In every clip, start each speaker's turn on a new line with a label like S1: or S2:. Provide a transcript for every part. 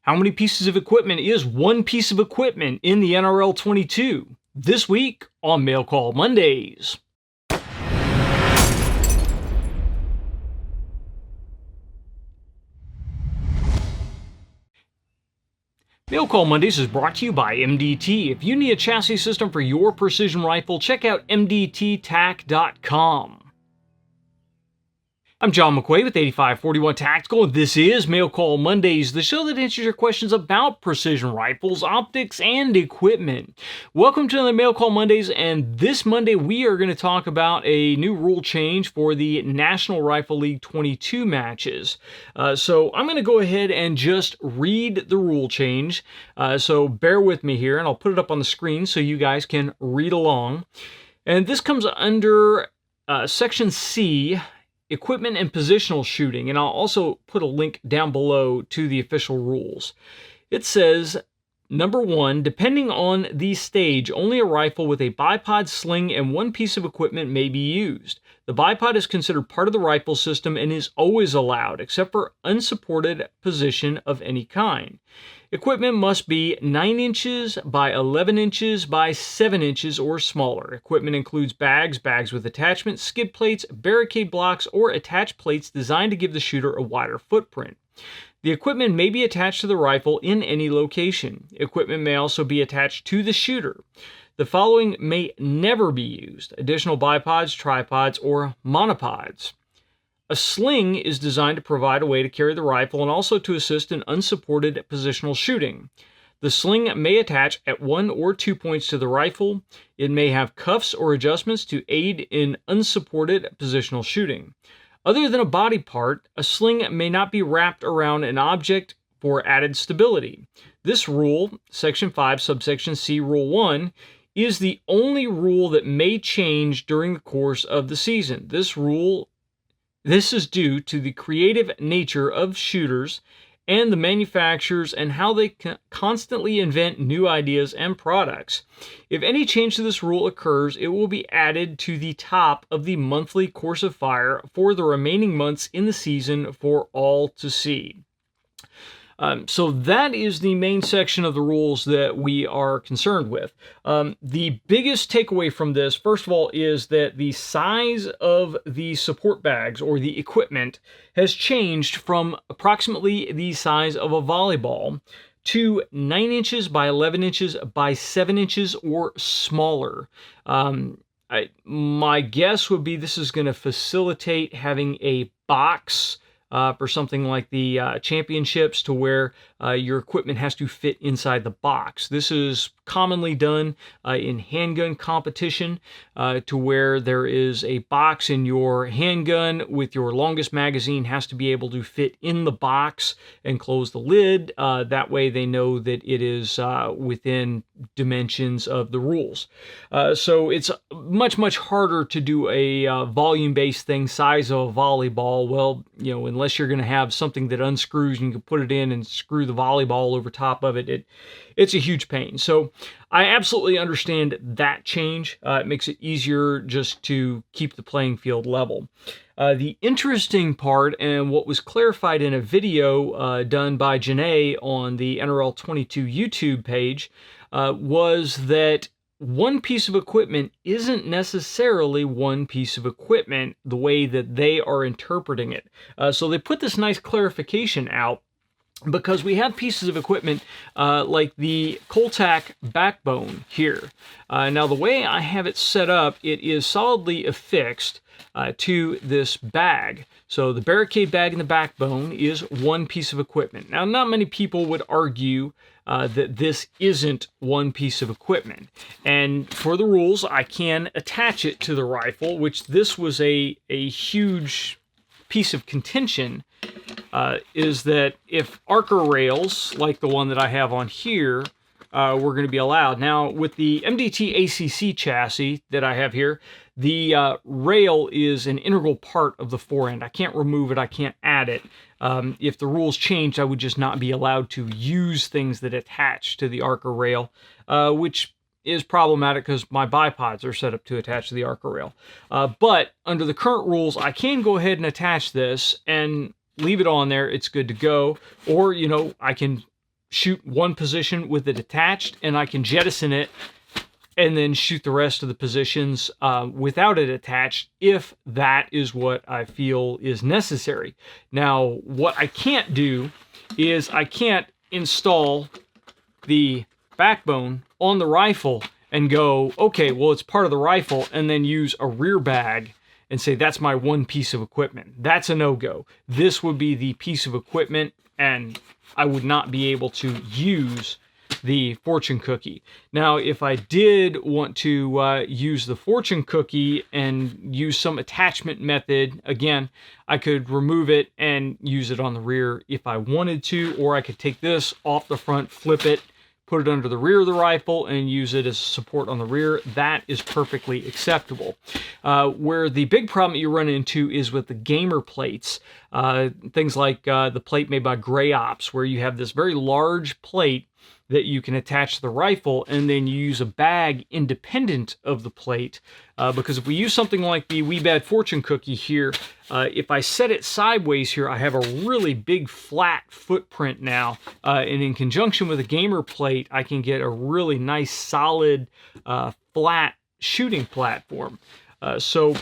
S1: How many pieces of equipment is one piece of equipment in the NRL22? This week on Mail Call Mondays. Mail Call Mondays is brought to you by MDT. If you need a chassis system for your precision rifle, check out mdttac.com. I'm John McQuay with 8541 Tactical, and this is Mail Call Mondays, the show that answers your questions about precision rifles, optics, and equipment. Welcome to another Mail Call Mondays, and this Monday we are going to talk about a new rule change for the National Rifle League 22 matches. So I'm going to go ahead and just read the rule change, so bear with me here, and I'll put it up on the screen so you guys can read along. And this comes under Section C, Equipment and Positional Shooting, and I'll also put a link down below to the official rules. It says, number 1, depending on the stage, only a rifle with a bipod, sling, and one piece of equipment may be used. The bipod is considered part of the rifle system and is always allowed, except for unsupported position of any kind. Equipment must be 9 inches by 11 inches by 7 inches or smaller. Equipment includes bags, bags with attachments, skid plates, barricade blocks, or attached plates designed to give the shooter a wider footprint. The equipment may be attached to the rifle in any location. Equipment may also be attached to the shooter. The following may never be used: additional bipods, tripods, or monopods. A sling is designed to provide a way to carry the rifle and also to assist in unsupported positional shooting. The sling may attach at 1 or 2 points to the rifle. It may have cuffs or adjustments to aid in unsupported positional shooting. Other than a body part, a sling may not be wrapped around an object for added stability. This rule, Section 5, Subsection C, Rule 1, is the only rule that may change during the course of the season. This is due to the creative nature of shooters and the manufacturers and how they constantly invent new ideas and products. If any change to this rule occurs, it will be added to the top of the monthly course of fire for the remaining months in the season for all to see. So that is the main section of the rules that we are concerned with. The biggest takeaway from this, first of all, is that the size of the support bags or the equipment has changed from approximately the size of a volleyball to 9 inches by 11 inches by 7 inches or smaller. My guess would be this is going to facilitate having a box for something like the championships, to where your equipment has to fit inside the box. This is commonly done in handgun competition, to where there is a box in your handgun with your longest magazine has to be able to fit in the box and close the lid. That way they know that it is within dimensions of the rules. So it's much harder to do a volume-based thing, size of a volleyball. Well, unless you're going to have something that unscrews and you can put it in and screw the volleyball over top of it, it's a huge pain. So I absolutely understand that change. It makes it easier just to keep the playing field level. The interesting part, and what was clarified in a video done by Janae on the NRL22 YouTube page, was that one piece of equipment isn't necessarily one piece of equipment the way that they are interpreting it. So they put this nice clarification out, because we have pieces of equipment like the Coltac backbone here. Now, the way I have it set up, it is solidly affixed to this bag. So the barricade bag and the backbone is one piece of equipment. Now, not many people would argue that this isn't one piece of equipment. And for the rules, I can attach it to the rifle, which this was a huge piece of contention, is that if Archer rails, like the one that I have on here, were going to be allowed. Now, with the MDT ACC chassis that I have here, the rail is an integral part of the forend. I can't remove it. I can't add it. If the rules changed, I would just not be allowed to use things that attach to the Archer rail, which is problematic because my bipods are set up to attach to the Archer rail. But under the current rules, I can go ahead and attach this and leave it on there. It's good to go. Or, I can shoot one position with it attached, and I can jettison it and then shoot the rest of the positions without it attached, if that is what I feel is necessary. Now, what I can't do is I can't install the backbone on the rifle and go, okay, well, it's part of the rifle, and then use a rear bag and say that's my one piece of equipment. That's a no-go. This would be the piece of equipment, and I would not be able to use the fortune cookie. Now, if I did want to use the fortune cookie and use some attachment method, again, I could remove it and use it on the rear if I wanted to, or I could take this off the front, flip it, put it under the rear of the rifle, and use it as support on the rear. That is perfectly acceptable. Where the big problem you run into is with the gamer plates. Things like the plate made by Gray Ops, where you have this very large plate that you can attach to the rifle, and then you use a bag independent of the plate. Because if we use something like the Wee Bad Fortune Cookie here, if I set it sideways here, I have a really big flat footprint now. And in conjunction with a gamer plate, I can get a really nice solid flat shooting platform. So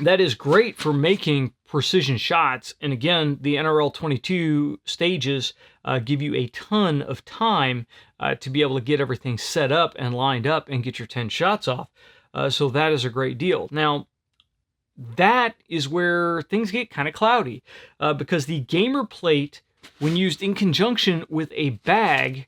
S1: that is great for making precision shots. And again, the NRL22 stages give you a ton of time to be able to get everything set up and lined up and get your 10 shots off. So that is a great deal. Now, that is where things get kind of cloudy because the gamer plate, when used in conjunction with a bag,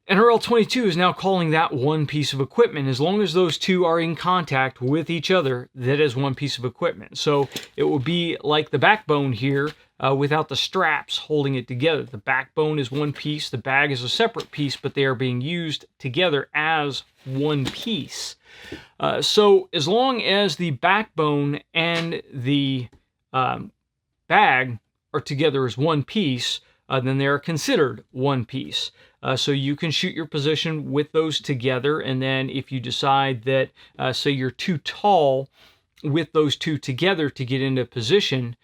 S1: NRL22 is now calling that one piece of equipment. As long as those two are in contact with each other, that is one piece of equipment. So it will be like the backbone here without the straps holding it together. The backbone is one piece, the bag is a separate piece, but they are being used together as one piece. So as long as the backbone and the bag are together as one piece, then they are considered one piece. So you can shoot your position with those together, and then if you decide that, say you're too tall with those two together to get into position,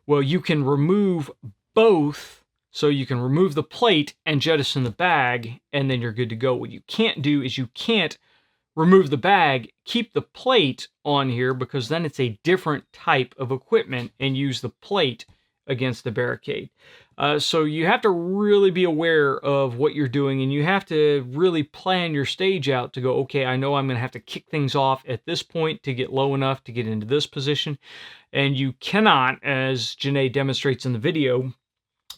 S1: well, you can remove both. So you can remove the plate and jettison the bag, and then you're good to go. What you can't do is you can't remove the bag, keep the plate on here, because then it's a different type of equipment, and use the plate against the barricade. So you have to really be aware of what you're doing, and you have to really plan your stage out to go, okay, I know I'm going to have to kick things off at this point to get low enough to get into this position. And you cannot, as Janae demonstrates in the video,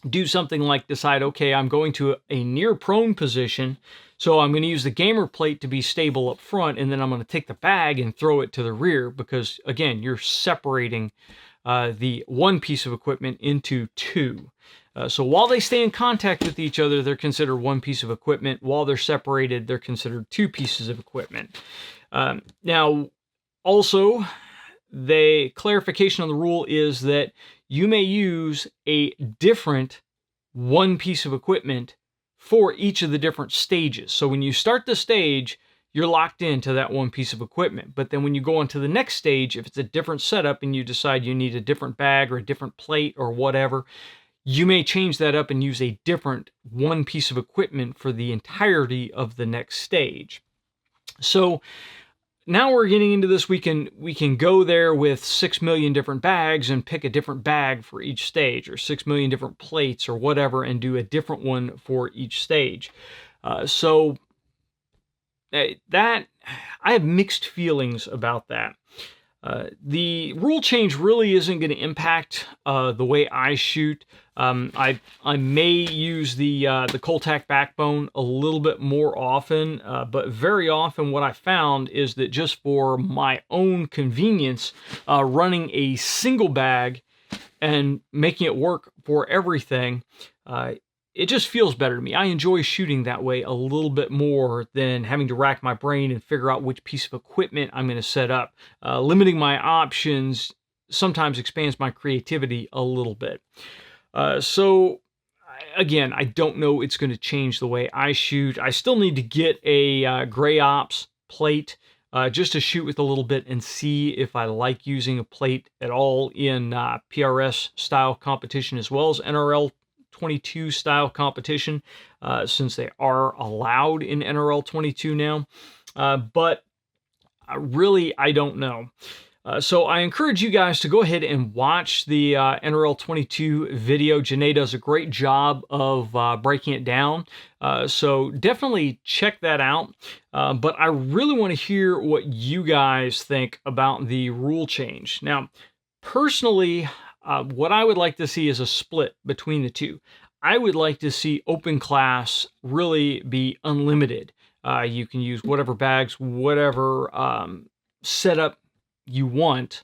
S1: do something like decide, okay, I'm going to a near prone position, so I'm going to use the gamer plate to be stable up front, and then I'm going to take the bag and throw it to the rear, because again, you're separating the one piece of equipment into two. So while they stay in contact with each other, they're considered one piece of equipment. While they're separated, they're considered two pieces of equipment. Now, also, the clarification on the rule is that you may use a different one piece of equipment for each of the different stages. So when you start the stage, you're locked into that one piece of equipment. But then when you go on to the next stage, if it's a different setup and you decide you need a different bag or a different plate or whatever, you may change that up and use a different one piece of equipment for the entirety of the next stage. So now we're getting into this. We can go there with 6 million different bags and pick a different bag for each stage, or 6 million different plates or whatever, and do a different one for each stage. So that I have mixed feelings about that. The rule change really isn't going to impact the way I shoot. I may use the Coltac backbone a little bit more often, but very often what I found is that just for my own convenience, running a single bag and making it work for everything, it just feels better to me. I enjoy shooting that way a little bit more than having to rack my brain and figure out which piece of equipment I'm going to set up. Limiting my options sometimes expands my creativity a little bit. So again, I don't know it's going to change the way I shoot. I still need to get a Gray Ops plate just to shoot with a little bit and see if I like using a plate at all in PRS style competition as well as NRL NRL22 style competition, since they are allowed in NRL22 now. But really, I don't know. So I encourage you guys to go ahead and watch the NRL22 video. Janae does a great job of breaking it down. So definitely check that out. But I really want to hear what you guys think about the rule change. Now, personally, what I would like to see is a split between the two. I would like to see open class really be unlimited. You can use whatever bags, whatever setup you want.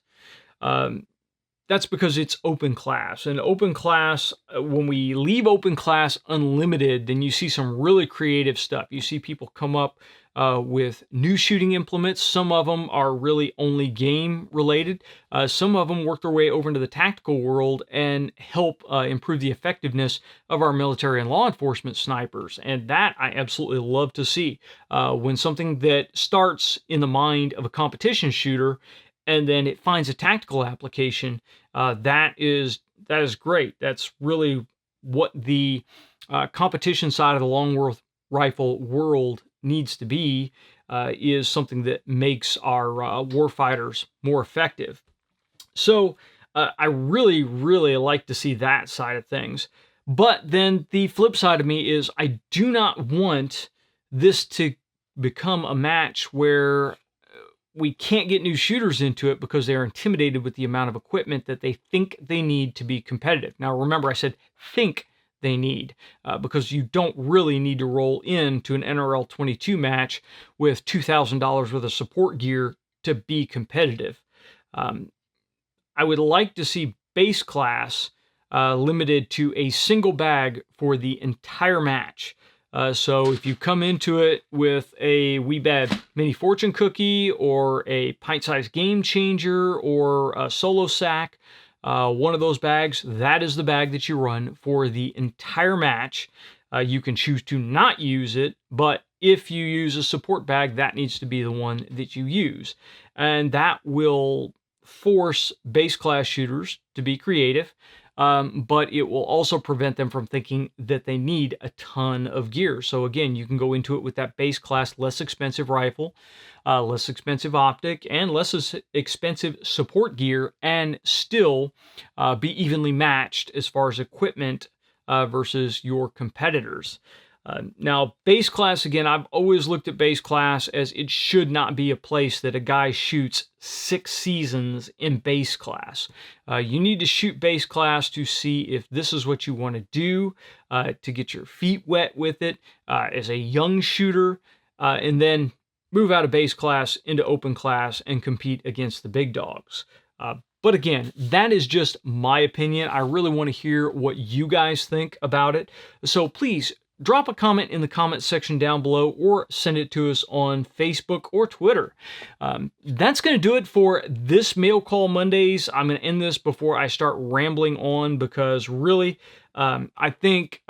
S1: That's because it's open class. And open class, when we leave open class unlimited, then you see some really creative stuff. You see people come up with new shooting implements. Some of them are really only game related. Some of them work their way over into the tactical world and help improve the effectiveness of our military and law enforcement snipers. And that I absolutely love to see. When something that starts in the mind of a competition shooter and then it finds a tactical application, that is great. That's really what the competition side of the long rifle world needs to be, is something that makes our warfighters more effective. So I really, really like to see that side of things. But then the flip side of me is I do not want this to become a match where we can't get new shooters into it because they're intimidated with the amount of equipment that they think they need to be competitive. Now, remember, I said think they need, because you don't really need to roll into an NRL22 match with $2,000 worth of support gear to be competitive. I would like to see base class limited to a single bag for the entire match. So if you come into it with a wee bad mini fortune cookie or a pint-sized game changer or a solo sack, one of those bags, that is the bag that you run for the entire match. You can choose to not use it, but if you use a support bag, that needs to be the one that you use. And that will force base class shooters to be creative. But it will also prevent them from thinking that they need a ton of gear. So again, you can go into it with that base class, less expensive rifle, less expensive optic, and less expensive support gear, and still be evenly matched as far as equipment versus your competitors. Now, base class, again, I've always looked at base class as it should not be a place that a guy shoots 6 seasons in base class. You need to shoot base class to see if this is what you want to do, to get your feet wet with it as a young shooter, and then move out of base class into open class and compete against the big dogs. But again, that is just my opinion. I really want to hear what you guys think about it. So please, drop a comment in the comment section down below or send it to us on Facebook or Twitter. That's going to do it for this Mail Call Mondays. I'm going to end this before I start rambling on because really, I think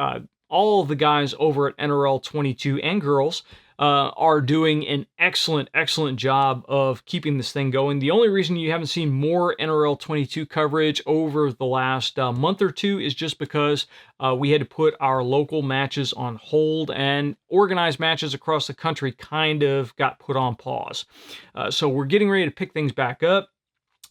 S1: all of the guys over at NRL22 and girls are doing an excellent job of keeping this thing going. The only reason you haven't seen more NRL22 coverage over the last month or two is just because we had to put our local matches on hold, and organized matches across the country kind of got put on pause. So we're getting ready to pick things back up.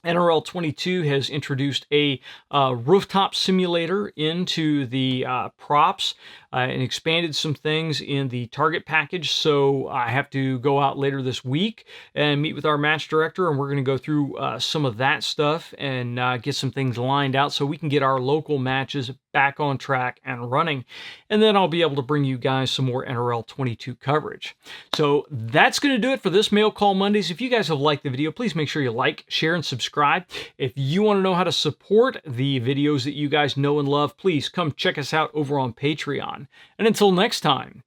S1: NRL22 has introduced a rooftop simulator into the props and expanded some things in the target package. So I have to go out later this week and meet with our match director, and we're going to go through some of that stuff and get some things lined out so we can get our local matches back on track and running. And then I'll be able to bring you guys some more NRL22 coverage. So that's going to do it for this Mail Call Mondays. If you guys have liked the video, please make sure you like, share, and subscribe. If you want to know how to support the videos that you guys know and love, please come check us out over on Patreon. And until next time,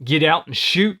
S1: get out and shoot.